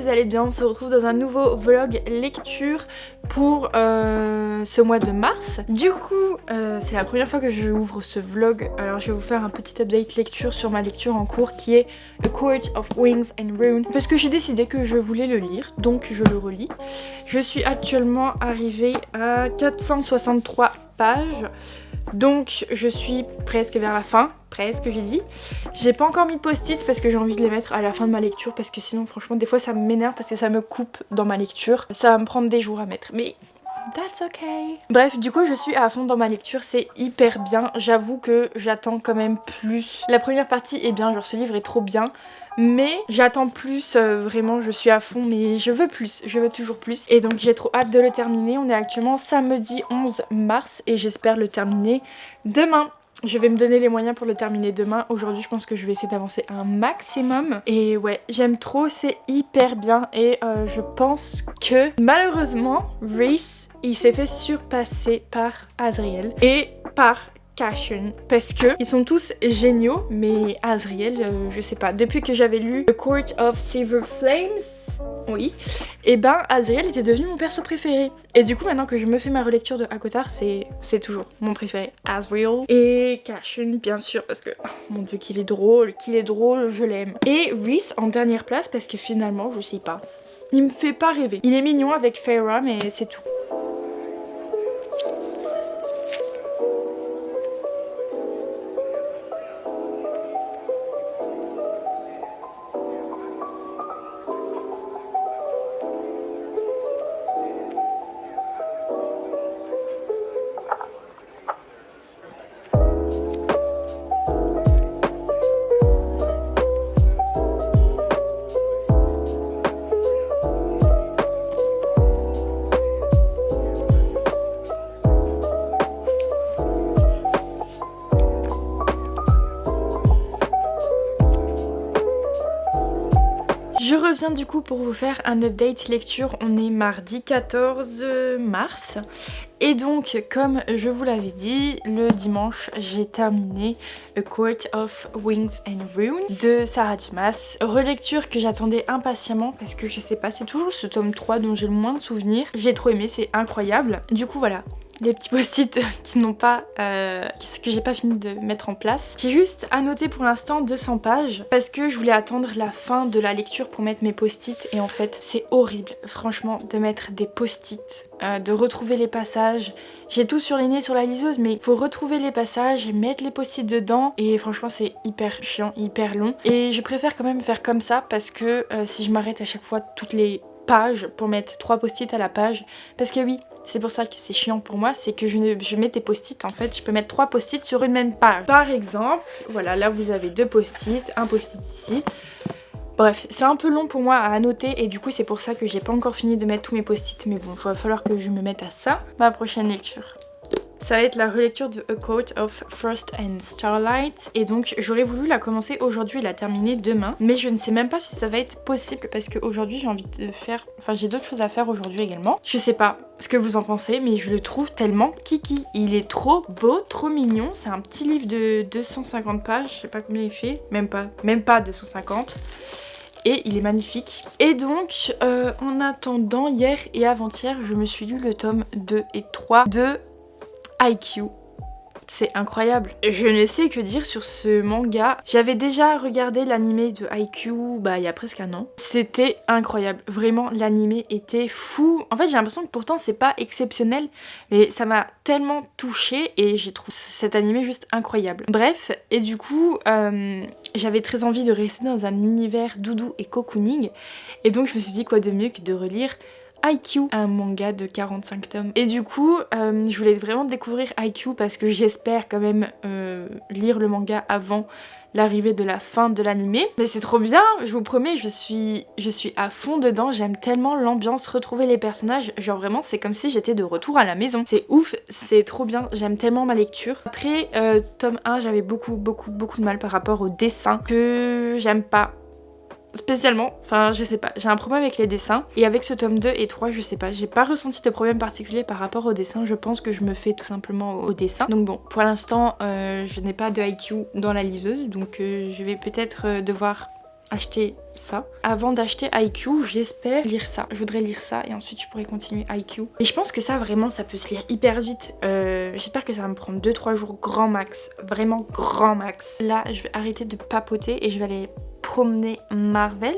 vous allez bien, on se retrouve dans un nouveau vlog lecture pour ce mois de mars. Du coup c'est la première fois que je ouvre ce vlog, alors je vais vous faire un petit update lecture sur ma lecture en cours qui est The Court of Wings and Runes, parce que j'ai décidé que je voulais le lire, donc je le relis. Je suis actuellement arrivée à 463 pages, donc je suis presque vers la fin. Presque, j'ai dit. J'ai pas encore mis de post-it parce que j'ai envie de les mettre à la fin de ma lecture, parce que sinon franchement des fois ça m'énerve parce que ça me coupe dans ma lecture. Ça va me prendre des jours à mettre, mais that's okay. Bref, du coup je suis à fond dans ma lecture, c'est hyper bien. J'avoue que j'attends quand même plus. La première partie est bien, genre ce livre est trop bien. Mais j'attends plus, vraiment je suis à fond, mais je veux plus, je veux toujours plus. Et donc j'ai trop hâte de le terminer. On est actuellement samedi 11 mars et j'espère le terminer demain. Je vais me donner les moyens pour le terminer demain. Aujourd'hui je pense que je vais essayer d'avancer un maximum. Et ouais, j'aime trop, c'est hyper bien. Et je pense que malheureusement Rhys il s'est fait surpasser par Azriel et par Cassian, parce que ils sont tous géniaux, mais Azriel, je sais pas, depuis que j'avais lu The Court of Silver Flames, oui, et ben Azriel était devenu mon perso préféré. Et du coup maintenant que je me fais ma relecture de ACOTAR, c'est toujours mon préféré, Azriel. Et Cassian bien sûr, parce que oh, mon dieu qu'il est drôle, je l'aime. Et Rhys en dernière place parce que finalement je sais pas, il me fait pas rêver. Il est mignon avec Feyre mais c'est tout. Je reviens du coup pour vous faire un update lecture. On est mardi 14 mars et donc comme je vous l'avais dit, le dimanche j'ai terminé A Court of Wings and Runes de Sarah J. Maas. Relecture que j'attendais impatiemment parce que je sais pas, c'est toujours ce tome 3 dont j'ai le moins de souvenirs. J'ai trop aimé, c'est incroyable. Du coup voilà, des petits post-it qui n'ont pas que j'ai pas fini de mettre en place. J'ai juste annoté pour l'instant 200 pages parce que je voulais attendre la fin de la lecture pour mettre mes post-it, et en fait c'est horrible franchement de mettre des post-it, de retrouver les passages. J'ai tout surligné sur la liseuse mais faut retrouver les passages, mettre les post-it dedans, et franchement c'est hyper chiant, hyper long, et je préfère quand même faire comme ça parce que si je m'arrête à chaque fois toutes les pages pour mettre 3 post-it à la page, parce que oui, c'est pour ça que c'est chiant pour moi, c'est que je mets des post-it, en fait, je peux mettre 3 post-it sur une même page. Par exemple, voilà, là vous avez 2 post-it, un post-it ici. Bref, c'est un peu long pour moi à annoter et du coup c'est pour ça que j'ai pas encore fini de mettre tous mes post-it, mais bon, il va falloir que je me mette à ça. Ma prochaine lecture, ça va être la relecture de A Court of Frost and Starlight, et donc j'aurais voulu la commencer aujourd'hui et la terminer demain, mais je ne sais même pas si ça va être possible parce qu'aujourd'hui j'ai envie de faire, enfin j'ai d'autres choses à faire aujourd'hui également. Je sais pas ce que vous en pensez, mais je le trouve tellement kiki. Il est trop beau, trop mignon, c'est un petit livre de 250 pages, je sais pas combien il fait, même pas 250. Et il est magnifique. Et donc en attendant, hier et avant-hier je me suis lu le tome 2 et 3 de Haikyuu. C'est incroyable. Je ne sais que dire sur ce manga. J'avais déjà regardé l'animé de Haikyuu il y a presque un an. C'était incroyable. Vraiment, l'animé était fou. En fait, j'ai l'impression que pourtant c'est pas exceptionnel, mais ça m'a tellement touchée et j'ai trouvé cet animé juste incroyable. Bref, et du coup, j'avais très envie de rester dans un univers doudou et cocooning, et donc je me suis dit quoi de mieux que de relire Haikyuu, un manga de 45 tomes. Et du coup, je voulais vraiment découvrir Haikyuu parce que j'espère quand même lire le manga avant l'arrivée de la fin de l'animé. Mais c'est trop bien, je vous promets, je suis à fond dedans, j'aime tellement l'ambiance, retrouver les personnages, genre vraiment c'est comme si j'étais de retour à la maison. C'est ouf, c'est trop bien, j'aime tellement ma lecture. Après, tome 1, j'avais beaucoup de mal par rapport au dessin que j'aime pas spécialement, enfin je sais pas, j'ai un problème avec les dessins, et avec ce tome 2 et 3 je sais pas, j'ai pas ressenti de problème particulier par rapport au dessin, je pense que je me fais tout simplement au dessin. Donc bon, pour l'instant je n'ai pas de Haikyuu dans la liseuse, donc je vais peut-être devoir acheter ça. Avant d'acheter IQ, j'espère lire ça. Je voudrais lire ça et ensuite je pourrais continuer IQ. Et je pense que ça vraiment ça peut se lire hyper vite. J'espère que ça va me prendre 2-3 jours grand max. Vraiment grand max. Là je vais arrêter de papoter et je vais aller promener Marvel.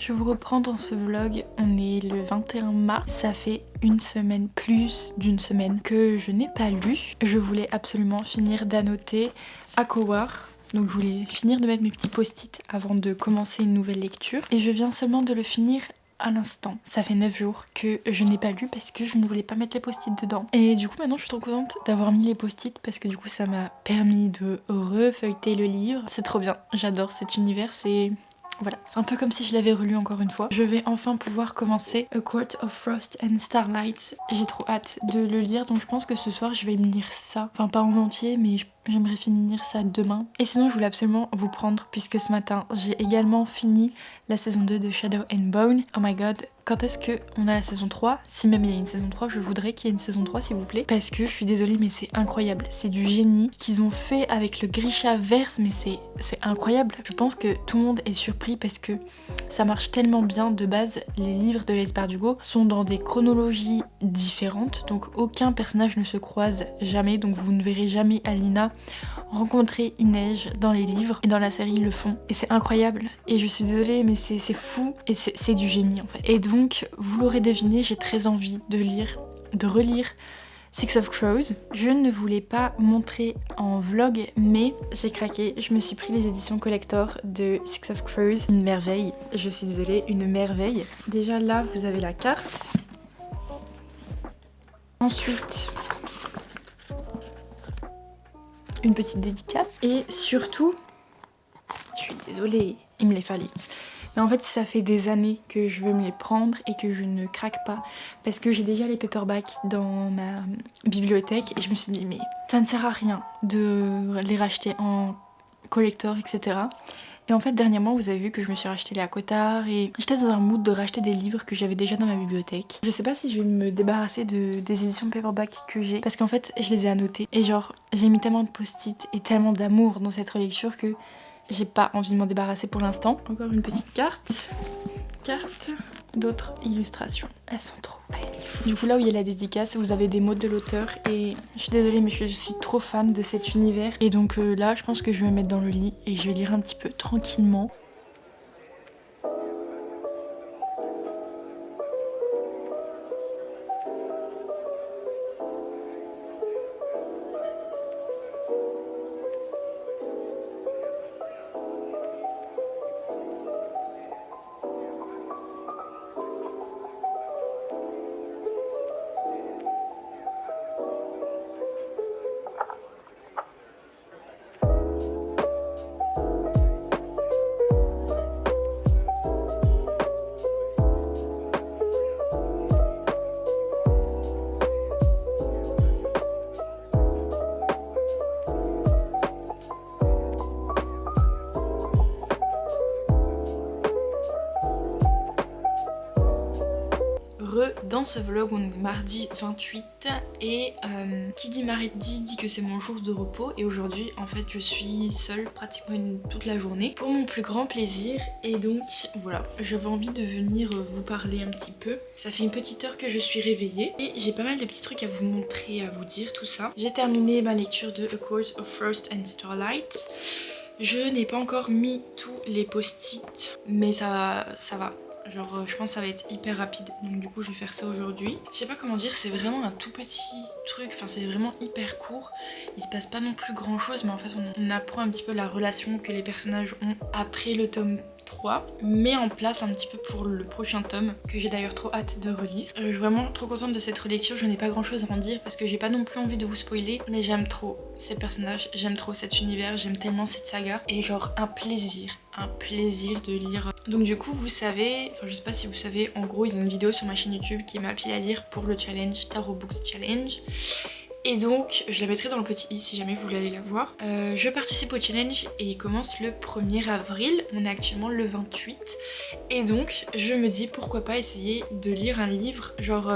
Je vous reprends dans ce vlog, on est le 21 mars, ça fait une semaine, plus d'une semaine que je n'ai pas lu. Je voulais absolument finir d'annoter Akowar, donc je voulais finir de mettre mes petits post-it avant de commencer une nouvelle lecture. Et je viens seulement de le finir à l'instant. Ça fait 9 jours que je n'ai pas lu parce que je ne voulais pas mettre les post-it dedans. Et du coup maintenant je suis trop contente d'avoir mis les post-it parce que du coup ça m'a permis de refeuilleter le livre. C'est trop bien, j'adore cet univers, c'est... Voilà, c'est un peu comme si je l'avais relu encore une fois. Je vais enfin pouvoir commencer A Court of Frost and Starlight. J'ai trop hâte de le lire, donc je pense que ce soir je vais me lire ça. Enfin pas en entier, mais j'aimerais finir ça demain. Et sinon je voulais absolument vous prendre, puisque ce matin j'ai également fini la saison 2 de Shadow and Bone. Oh my god, quand est-ce qu'on a la saison 3? Si même il y a une saison 3, je voudrais qu'il y ait une saison 3 s'il vous plaît. Parce que je suis désolée mais c'est incroyable. C'est du génie qu'ils ont fait avec le Grishaverse, mais c'est incroyable. Je pense que tout le monde est surpris parce que ça marche tellement bien. De base, les livres de Laïs Bardugo sont dans des chronologies différentes. Donc aucun personnage ne se croise jamais. Donc vous ne verrez jamais Alina rencontrer Inej dans les livres. Et dans la série, ils le font. Et c'est incroyable. Et je suis désolée mais c'est fou. Et c'est du génie en fait. Et donc, vous l'aurez deviné, j'ai très envie de relire Six of Crows. Je ne voulais pas montrer en vlog, mais j'ai craqué. Je me suis pris les éditions collector de Six of Crows. Une merveille. Je suis désolée, une merveille. Déjà là, vous avez la carte. Ensuite, une petite dédicace. Et surtout, je suis désolée, il me les fallait. Mais en fait ça fait des années que je veux me les prendre et que je ne craque pas parce que j'ai déjà les paperbacks dans ma bibliothèque et je me suis dit mais ça ne sert à rien de les racheter en collector etc. Et en fait dernièrement vous avez vu que je me suis racheté les Akotar et j'étais dans un mood de racheter des livres que j'avais déjà dans ma bibliothèque. Je sais pas si je vais me débarrasser des éditions paperback que j'ai parce qu'en fait je les ai annotées et genre j'ai mis tellement de post-it et tellement d'amour dans cette relecture que j'ai pas envie de m'en débarrasser pour l'instant. Encore une petite carte d'autres illustrations. Elles sont trop belles. Du coup là où il y a la dédicace, vous avez des mots de l'auteur et je suis désolée mais je suis trop fan de cet univers. Et donc là je pense que je vais me mettre dans le lit et je vais lire un petit peu tranquillement. Dans ce vlog on est mardi 28 et qui dit mardi dit que c'est mon jour de repos et aujourd'hui en fait je suis seule pratiquement toute la journée pour mon plus grand plaisir et donc voilà j'avais envie de venir vous parler un petit peu. Ça fait une petite heure que je suis réveillée et j'ai pas mal de petits trucs à vous montrer, à vous dire tout ça. J'ai terminé ma lecture de A Court of Frost and Starlight. Je n'ai pas encore mis tous les post-it mais ça va. Genre je pense que ça va être hyper rapide donc du coup je vais faire ça aujourd'hui. Je sais pas comment dire, c'est vraiment un tout petit truc, enfin c'est vraiment hyper court. Il se passe pas non plus grand chose mais en fait on apprend un petit peu la relation que les personnages ont après le tome 3, met en place un petit peu pour le prochain tome que j'ai d'ailleurs trop hâte de relire. Je suis vraiment trop contente de cette relecture, je n'ai pas grand chose à en dire parce que j'ai pas non plus envie de vous spoiler mais j'aime trop ces personnages, j'aime trop cet univers, j'aime tellement cette saga et genre un plaisir de lire. Donc du coup vous savez, enfin je sais pas si vous savez, en gros il y a une vidéo sur ma chaîne YouTube qui est ma pile à lire pour le challenge Tarot Books Challenge. Et donc je la mettrai dans le petit i si jamais vous voulez aller la voir. Je participe au challenge et il commence le 1er avril, on est actuellement le 28. Et donc je me dis pourquoi pas essayer de lire un livre genre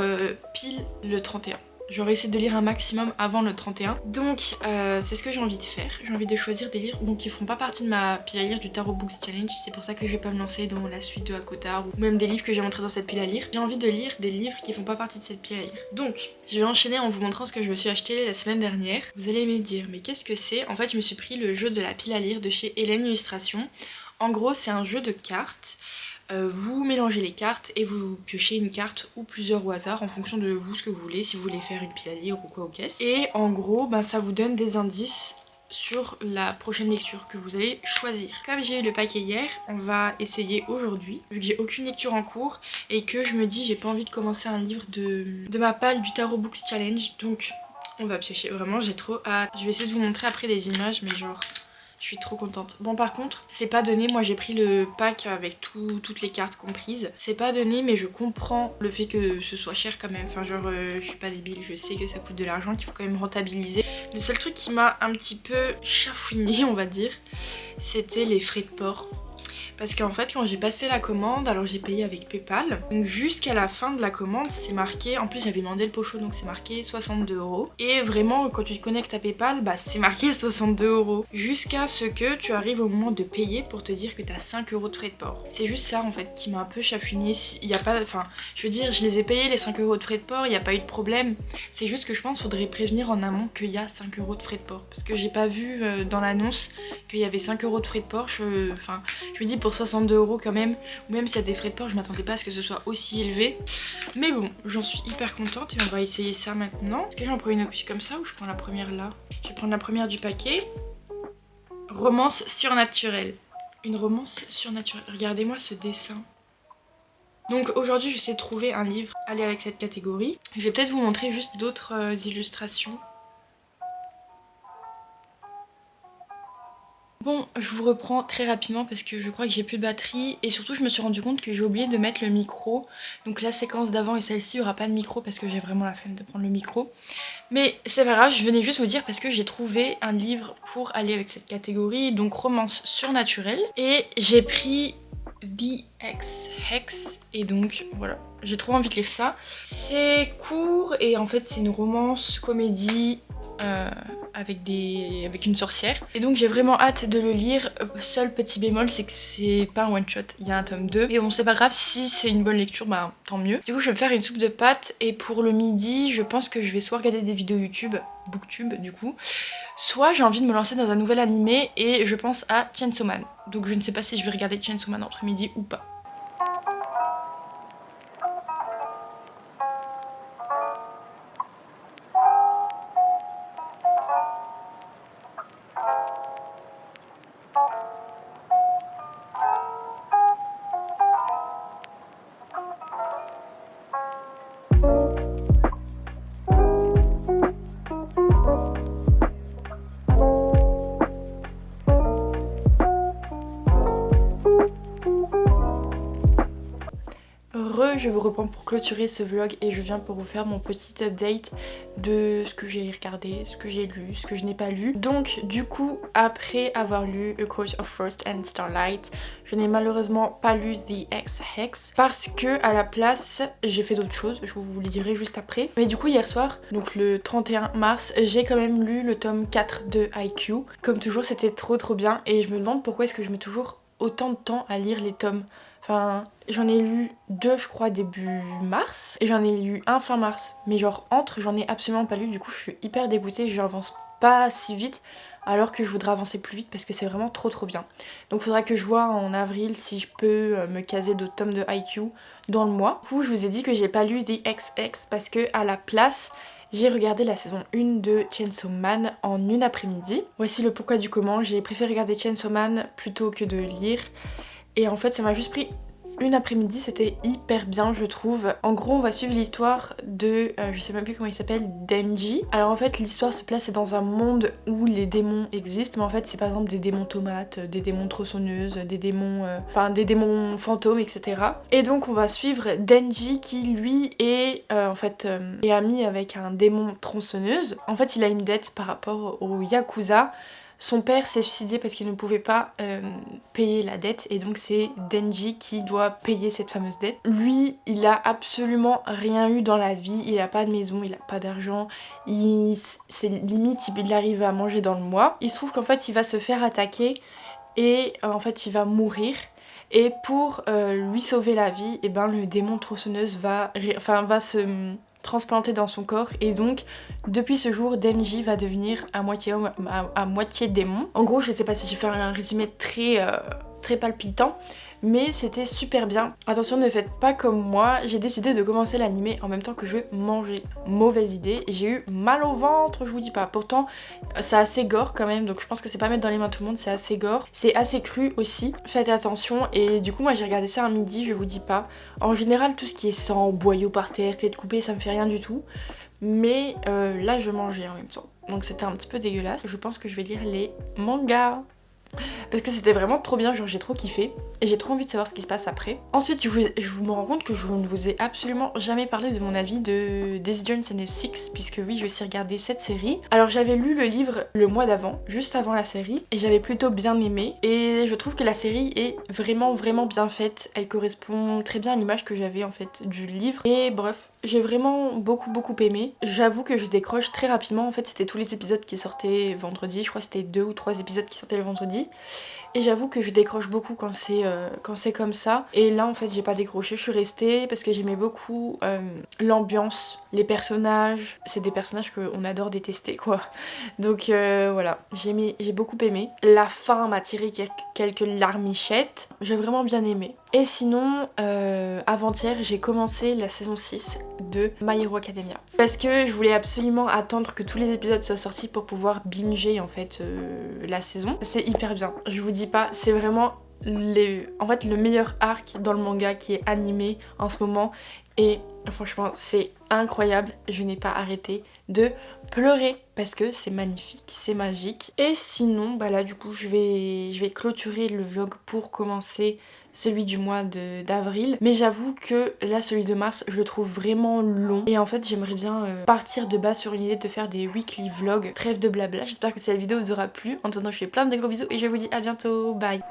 pile le 31. J'aurais essayé de lire un maximum avant le 31. Donc c'est ce que j'ai envie de faire. J'ai envie de choisir des livres donc, qui feront pas partie de ma pile à lire du Tarot Books Challenge. C'est pour ça que je vais pas me lancer dans la suite de Hakotar ou même des livres que j'ai montrés dans cette pile à lire. J'ai envie de lire des livres qui font pas partie de cette pile à lire. Donc je vais enchaîner en vous montrant ce que je me suis acheté la semaine dernière. Vous allez me dire mais qu'est-ce que c'est? En fait je me suis pris le jeu de la pile à lire de chez Hélène Illustration. En gros c'est un jeu de cartes. Vous mélangez les cartes et vous piochez une carte ou plusieurs au hasard en fonction de vous ce que vous voulez, si vous voulez faire une pile à lire ou quoi aux caisses. Et en gros ça vous donne des indices sur la prochaine lecture que vous allez choisir. Comme j'ai eu le paquet hier, on va essayer aujourd'hui, vu que j'ai aucune lecture en cours et que je me dis j'ai pas envie de commencer un livre de ma palle du Tarot Books Challenge, donc on va piocher. Vraiment j'ai trop hâte. Je vais essayer de vous montrer après des images mais genre... Je suis trop contente. Bon par contre, c'est pas donné, moi j'ai pris le pack avec toutes les cartes comprises. C'est pas donné mais je comprends le fait que ce soit cher quand même. Enfin genre je suis pas débile, je sais que ça coûte de l'argent, qu'il faut quand même rentabiliser. Le seul truc qui m'a un petit peu chafouiné on va dire, c'était les frais de port. Parce qu'en fait quand j'ai passé la commande, alors j'ai payé avec PayPal, donc jusqu'à la fin de la commande c'est marqué, en plus j'avais demandé le pochon donc c'est marqué 62 €. Et vraiment quand tu te connectes à PayPal, c'est marqué 62 € jusqu'à ce que tu arrives au moment de payer pour te dire que t'as 5 € de frais de port. C'est juste ça en fait qui m'a un peu chafouiné. Il y a pas, enfin je veux dire je les ai payés les 5 € de frais de port, il n'y a pas eu de problème. C'est juste que je pense qu'il faudrait prévenir en amont qu'il y a 5 € de frais de port. Parce que j'ai pas vu dans l'annonce qu'il y avait 5 € de frais de port. Je me dis pour 62 € quand même, ou même s'il y a des frais de port, je m'attendais pas à ce que ce soit aussi élevé. Mais bon, j'en suis hyper contente et on va essayer ça maintenant. Est-ce que j'en prends une opus comme ça ou je prends la première là? Je vais prendre la première du paquet. Romance surnaturelle. Une romance surnaturelle. Regardez-moi ce dessin. Donc aujourd'hui, je sais trouver un livre aller avec cette catégorie. Je vais peut-être vous montrer juste d'autres illustrations. Bon, je vous reprends très rapidement parce que je crois que j'ai plus de batterie et surtout je me suis rendu compte que j'ai oublié de mettre le micro. Donc la séquence d'avant et celle-ci, il n'y aura pas de micro parce que j'ai vraiment la flemme de prendre le micro. Mais c'est pas grave, je venais juste vous dire parce que j'ai trouvé un livre pour aller avec cette catégorie, donc romance surnaturelle. Et j'ai pris The Hex et donc voilà, j'ai trop envie de lire ça. C'est court et en fait c'est une romance comédie avec une sorcière. Et donc j'ai vraiment hâte de le lire. Seul petit bémol, c'est que c'est pas un one shot, il y a un tome 2. Et bon, c'est pas grave, si c'est une bonne lecture, bah tant mieux. Du coup je vais me faire une soupe de pâtes et pour le midi je pense que je vais soit regarder des vidéos YouTube, Booktube du coup, soit j'ai envie de me lancer dans un nouvel animé et je pense à Chainsaw Man. Donc je ne sais pas si je vais regarder Chainsaw Man entre midi ou pas. Je vous reprends pour clôturer ce vlog et je viens pour vous faire mon petit update de ce que j'ai regardé, ce que j'ai lu, ce que je n'ai pas lu. Donc du coup, après avoir lu A Court of Frost and Starlight, je n'ai malheureusement pas lu The Ex-Hex parce que à la place, j'ai fait d'autres choses, je vous les dirai juste après. Mais du coup hier soir, donc le 31 mars, j'ai quand même lu le tome 4 de IQ. Comme toujours, c'était trop bien et je me demande pourquoi est-ce que je mets toujours autant de temps à lire les tomes. Enfin, j'en ai lu 2 je crois début mars et j'en ai lu un fin mars. Mais genre entre, j'en ai absolument pas lu, du coup je suis hyper dégoûtée, j'avance pas si vite alors que je voudrais avancer plus vite parce que c'est vraiment trop bien. Donc faudra que je vois en avril si je peux me caser d'autres tomes de IQ dans le mois. Du coup je vous ai dit que j'ai pas lu The Ex-Hex parce que à la place j'ai regardé la saison 1 de Chainsaw Man en une après-midi. Voici le pourquoi du comment, j'ai préféré regarder Chainsaw Man plutôt que de lire. Et en fait ça m'a juste pris une après-midi, c'était hyper bien je trouve. En gros on va suivre l'histoire de, je sais même plus comment il s'appelle, Denji. Alors en fait l'histoire se place dans un monde où les démons existent, mais en fait c'est par exemple des démons tomates, des démons tronçonneuses, des démons, des démons fantômes, etc. Et donc on va suivre Denji qui lui est est ami avec un démon tronçonneuse. En fait il a une dette par rapport au Yakuza. Son père s'est suicidé parce qu'il ne pouvait pas payer la dette et donc c'est Denji qui doit payer cette fameuse dette. Lui, il a absolument rien eu dans la vie, il a pas de maison, il a pas d'argent, c'est limite il arrive à manger dans le mois. Il se trouve qu'en fait il va se faire attaquer et en fait il va mourir. Et pour lui sauver la vie, et ben le démon tronçonneuse va se transplanté dans son corps et donc depuis ce jour Denji va devenir à moitié homme, à moitié démon. En gros je sais pas si je vais faire un résumé très palpitant mais c'était super bien. Attention ne faites pas comme moi, j'ai décidé de commencer l'animé en même temps que je mangeais. Mauvaise idée, j'ai eu mal au ventre, je vous dis pas. Pourtant c'est assez gore quand même donc je pense que c'est pas mettre dans les mains tout le monde, c'est assez gore. C'est assez cru aussi, faites attention et du coup moi j'ai regardé ça un midi, je vous dis pas. En général tout ce qui est sang, boyaux par terre, tête coupée ça me fait rien du tout. Mais là je mangeais en même temps donc c'était un petit peu dégueulasse. Je pense que je vais lire les mangas. Parce que c'était vraiment trop bien, genre j'ai trop kiffé et j'ai trop envie de savoir ce qui se passe après. Ensuite je me rends compte que je ne vous ai absolument jamais parlé de mon avis de Daisy Jones and the Six, puisque oui je suis regardé cette série. Alors j'avais lu le livre le mois d'avant, juste avant la série, et j'avais plutôt bien aimé et je trouve que la série est vraiment bien faite. Elle correspond très bien à l'image que j'avais en fait du livre et bref. J'ai vraiment beaucoup aimé. J'avoue que je décroche très rapidement. En fait, c'était tous les épisodes qui sortaient vendredi. Je crois que c'était 2 ou 3 épisodes qui sortaient le vendredi. Et j'avoue que je décroche beaucoup quand c'est comme ça. Et là, en fait, j'ai pas décroché. Je suis restée parce que j'aimais beaucoup l'ambiance, les personnages. C'est des personnages qu'on adore détester, quoi. Donc voilà, j'ai beaucoup aimé. La fin m'a tiré quelques larmichettes. J'ai vraiment bien aimé. Et sinon, avant-hier, j'ai commencé la saison 6 de My Hero Academia. Parce que je voulais absolument attendre que tous les épisodes soient sortis pour pouvoir binger en fait la saison. C'est hyper bien, je vous dis pas, c'est vraiment le meilleur arc dans le manga qui est animé en ce moment. Et franchement, c'est incroyable, je n'ai pas arrêté de pleurer parce que c'est magnifique, c'est magique. Et sinon, bah là du coup, je vais clôturer le vlog pour commencer celui du mois d'avril. Mais j'avoue que là, celui de mars, je le trouve vraiment long. Et en fait, j'aimerais bien partir de base sur une idée de faire des weekly vlogs. Trêve de blabla, j'espère que cette vidéo vous aura plu. En attendant, je fais plein de gros bisous et je vous dis à bientôt, bye.